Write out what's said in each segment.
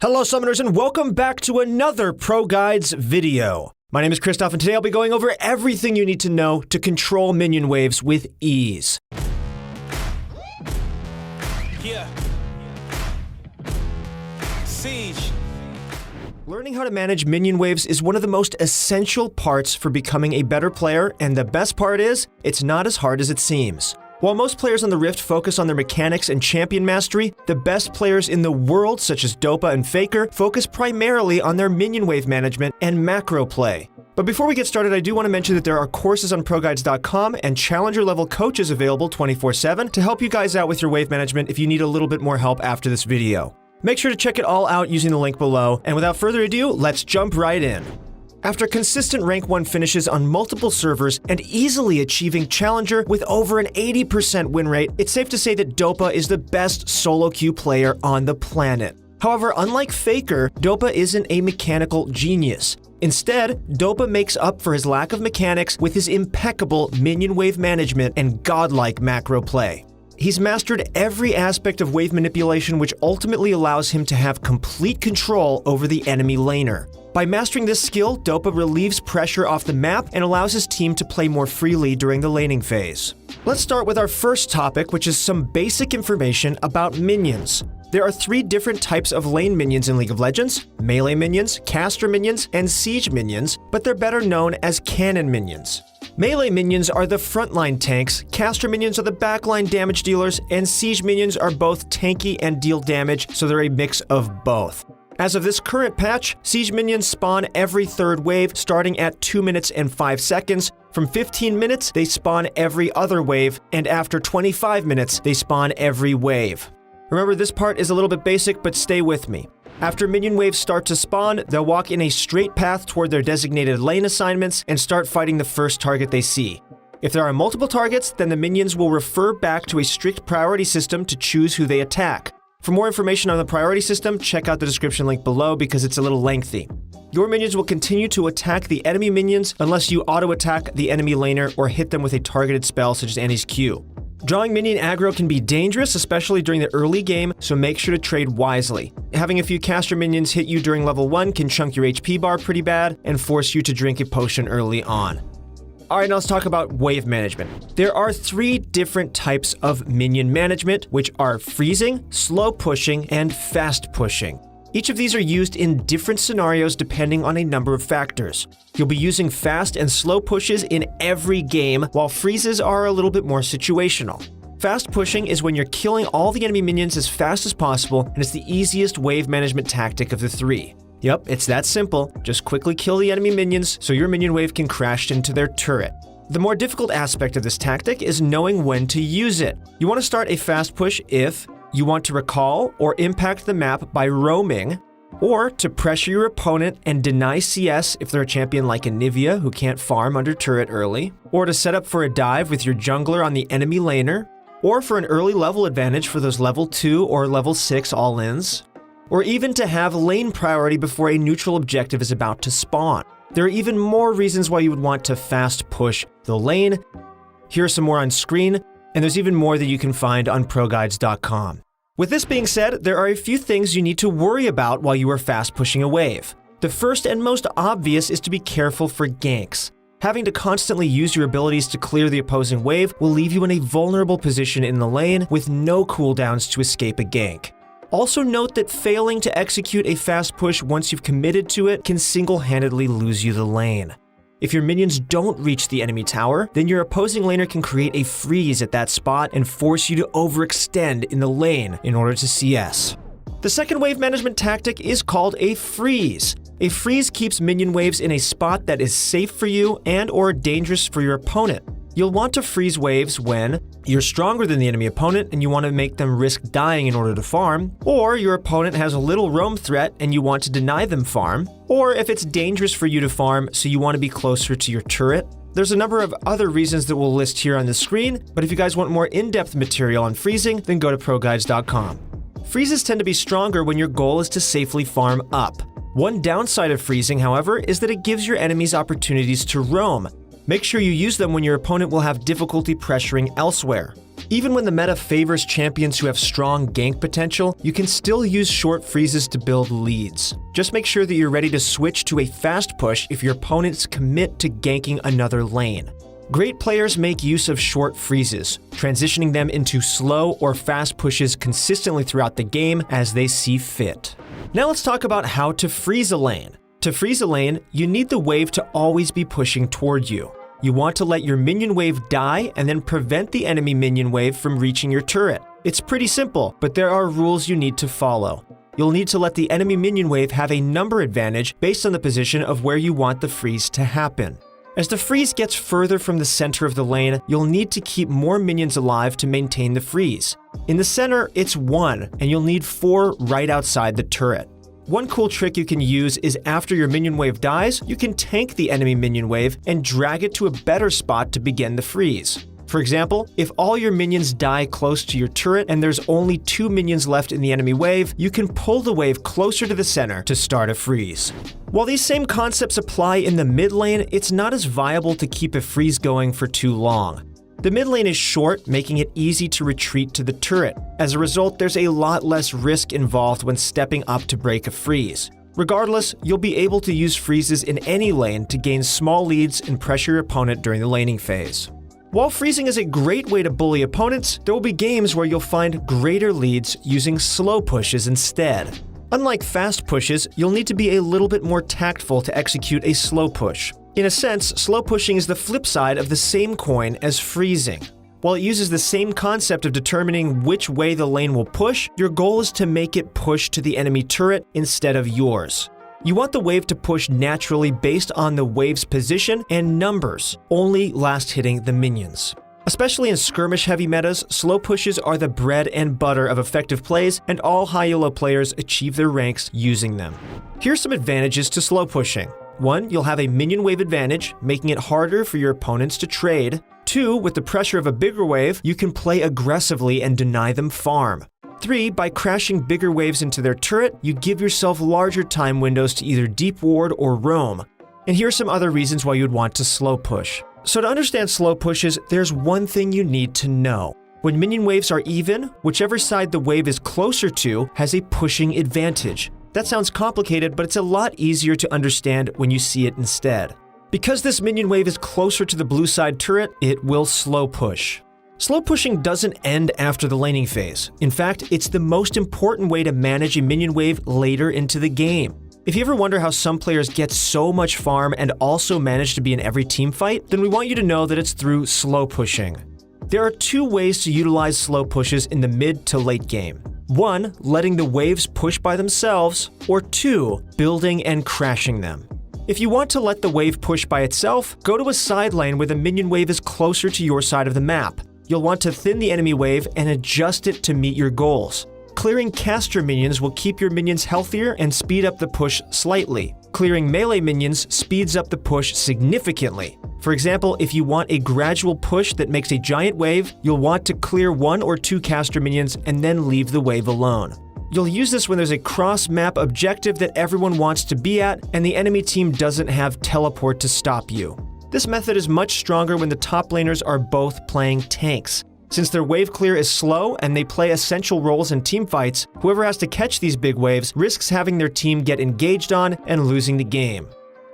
Hello Summoners and welcome back to another ProGuides video. My name is Christoph and today I'll be going over everything you need to know to control minion waves with ease. Siege. Learning how to manage minion waves is one of the most essential parts for becoming a better player, and the best part is, it's not as hard as it seems. While most players on the Rift focus on their mechanics and champion mastery, the best players in the world, such as Dopa and Faker, focus primarily on their minion wave management and macro play. But before we get started, I do want to mention that there are courses on ProGuides.com and challenger level coaches available 24/7 to help you guys out with your wave management if you need a little bit more help after this video. Make sure to check it all out using the link below, and without further ado, let's jump right in. After consistent rank 1 finishes on multiple servers and easily achieving Challenger with over an 80% win rate, it's safe to say that Dopa is the best solo queue player on the planet. However, unlike Faker, Dopa isn't a mechanical genius. Instead, Dopa makes up for his lack of mechanics with his impeccable minion wave management and godlike macro play. He's mastered every aspect of wave manipulation, which ultimately allows him to have complete control over the enemy laner. By mastering this skill, Dopa relieves pressure off the map and allows his team to play more freely during the laning phase. Let's start with our first topic, which is some basic information about minions. There are 3 different types of lane minions in League of Legends: melee minions, caster minions, and siege minions, but they're better known as cannon minions. Melee minions are the frontline tanks, caster minions are the backline damage dealers, and siege minions are both tanky and deal damage, so they're a mix of both. As of this current patch, siege minions spawn every 3rd wave starting at 2 minutes and 5 seconds. From 15 minutes, they spawn every other wave, and after 25 minutes, they spawn every wave. Remember, this part is a little bit basic, but stay with me. After minion waves start to spawn, they'll walk in a straight path toward their designated lane assignments and start fighting the first target they see. If there are multiple targets, then the minions will refer back to a strict priority system to choose who they attack. For more information on the priority system, check out the description link below because it's a little lengthy. Your minions will continue to attack the enemy minions unless you auto-attack the enemy laner or hit them with a targeted spell such as Annie's Q. Drawing minion aggro can be dangerous, especially during the early game, so make sure to trade wisely. Having a few caster minions hit you during level 1 can chunk your HP bar pretty bad and force you to drink a potion early on. Alright, now let's talk about wave management. There are 3 different types of minion management, which are freezing, slow pushing, and fast pushing. Each of these are used in different scenarios depending on a number of factors. You'll be using fast and slow pushes in every game, while freezes are a little bit more situational. Fast pushing is when you're killing all the enemy minions as fast as possible, and it's the easiest wave management tactic of the 3. Yep, it's that simple. Just quickly kill the enemy minions so your minion wave can crash into their turret. The more difficult aspect of this tactic is knowing when to use it. You want to start a fast push if you want to recall or impact the map by roaming, or to pressure your opponent and deny CS if they're a champion like Anivia who can't farm under turret early, or to set up for a dive with your jungler on the enemy laner, or for an early level advantage for those level 2 or level 6 all-ins, or even to have lane priority before a neutral objective is about to spawn. There are even more reasons why you would want to fast push the lane. Here are some more on screen, and there's even more that you can find on ProGuides.com. With this being said, there are a few things you need to worry about while you are fast pushing a wave. The first and most obvious is to be careful for ganks. Having to constantly use your abilities to clear the opposing wave will leave you in a vulnerable position in the lane with no cooldowns to escape a gank. Also note that failing to execute a fast push once you've committed to it can single-handedly lose you the lane. If your minions don't reach the enemy tower, then your opposing laner can create a freeze at that spot and force you to overextend in the lane in order to CS. The second wave management tactic is called a freeze. A freeze keeps minion waves in a spot that is safe for you and/or dangerous for your opponent. You'll want to freeze waves when you're stronger than the enemy opponent and you want to make them risk dying in order to farm, or your opponent has a little roam threat and you want to deny them farm, or if it's dangerous for you to farm so you want to be closer to your turret. There's a number of other reasons that we'll list here on the screen, but if you guys want more in-depth material on freezing, then go to ProGuides.com. Freezes tend to be stronger when your goal is to safely farm up. One downside of freezing, however, is that it gives your enemies opportunities to roam. Make sure you use them when your opponent will have difficulty pressuring elsewhere. Even when the meta favors champions who have strong gank potential, you can still use short freezes to build leads. Just make sure that you're ready to switch to a fast push if your opponents commit to ganking another lane. Great players make use of short freezes, transitioning them into slow or fast pushes consistently throughout the game as they see fit. Now let's talk about how to freeze a lane. To freeze a lane, you need the wave to always be pushing toward you. You want to let your minion wave die and then prevent the enemy minion wave from reaching your turret. It's pretty simple, but there are rules you need to follow. You'll need to let the enemy minion wave have a number advantage based on the position of where you want the freeze to happen. As the freeze gets further from the center of the lane, you'll need to keep more minions alive to maintain the freeze. In the center, it's 1, and you'll need 4 right outside the turret. One cool trick you can use is after your minion wave dies, you can tank the enemy minion wave and drag it to a better spot to begin the freeze. For example, if all your minions die close to your turret and there's only 2 minions left in the enemy wave, you can pull the wave closer to the center to start a freeze. While these same concepts apply in the mid lane, it's not as viable to keep a freeze going for too long. The mid lane is short, making it easy to retreat to the turret. As a result, there's a lot less risk involved when stepping up to break a freeze. Regardless, you'll be able to use freezes in any lane to gain small leads and pressure your opponent during the laning phase. While freezing is a great way to bully opponents, there will be games where you'll find greater leads using slow pushes instead. Unlike fast pushes, you'll need to be a little bit more tactful to execute a slow push. In a sense, slow pushing is the flip side of the same coin as freezing. While it uses the same concept of determining which way the lane will push, your goal is to make it push to the enemy turret instead of yours. You want the wave to push naturally based on the wave's position and numbers, only last hitting the minions. Especially in skirmish-heavy metas, slow pushes are the bread and butter of effective plays, and all high elo players achieve their ranks using them. Here's some advantages to slow pushing. 1. You'll have a minion wave advantage, making it harder for your opponents to trade. 2. With the pressure of a bigger wave, you can play aggressively and deny them farm. 3. By crashing bigger waves into their turret, you give yourself larger time windows to either deep ward or roam. And here are some other reasons why you'd want to slow push. So to understand slow pushes, there's one thing you need to know. When minion waves are even, whichever side the wave is closer to has a pushing advantage. That sounds complicated, but it's a lot easier to understand when you see it instead. Because this minion wave is closer to the blue side turret, it will slow push. Slow pushing doesn't end after the laning phase. In fact, it's the most important way to manage a minion wave later into the game. If you ever wonder how some players get so much farm and also manage to be in every team fight, then we want you to know that it's through slow pushing. There are 2 ways to utilize slow pushes in the mid to late game. 1. Letting the waves push by themselves, or 2. Building and crashing them. If you want to let the wave push by itself, go to a side lane where the minion wave is closer to your side of the map. You'll want to thin the enemy wave and adjust it to meet your goals. Clearing caster minions will keep your minions healthier and speed up the push slightly. Clearing melee minions speeds up the push significantly. For example, if you want a gradual push that makes a giant wave, you'll want to clear 1 or 2 caster minions and then leave the wave alone. You'll use this when there's a cross-map objective that everyone wants to be at and the enemy team doesn't have teleport to stop you. This method is much stronger when the top laners are both playing tanks. Since their wave clear is slow and they play essential roles in teamfights, whoever has to catch these big waves risks having their team get engaged on and losing the game.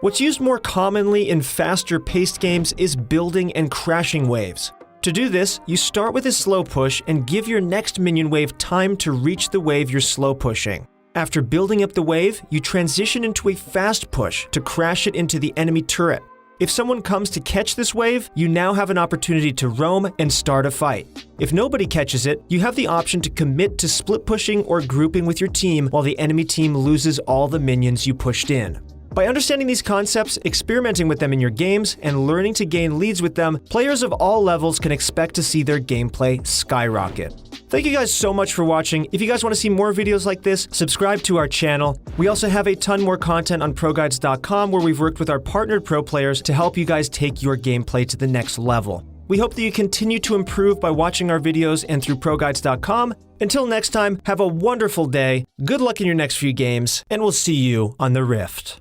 What's used more commonly in faster-paced games is building and crashing waves. To do this, you start with a slow push and give your next minion wave time to reach the wave you're slow pushing. After building up the wave, you transition into a fast push to crash it into the enemy turret. If someone comes to catch this wave, you now have an opportunity to roam and start a fight. If nobody catches it, you have the option to commit to split pushing or grouping with your team while the enemy team loses all the minions you pushed in. By understanding these concepts, experimenting with them in your games, and learning to gain leads with them, players of all levels can expect to see their gameplay skyrocket. Thank you guys so much for watching. If you guys want to see more videos like this, subscribe to our channel. We also have a ton more content on ProGuides.com where we've worked with our partnered pro players to help you guys take your gameplay to the next level. We hope that you continue to improve by watching our videos and through ProGuides.com. Until next time, have a wonderful day, good luck in your next few games, and we'll see you on the Rift.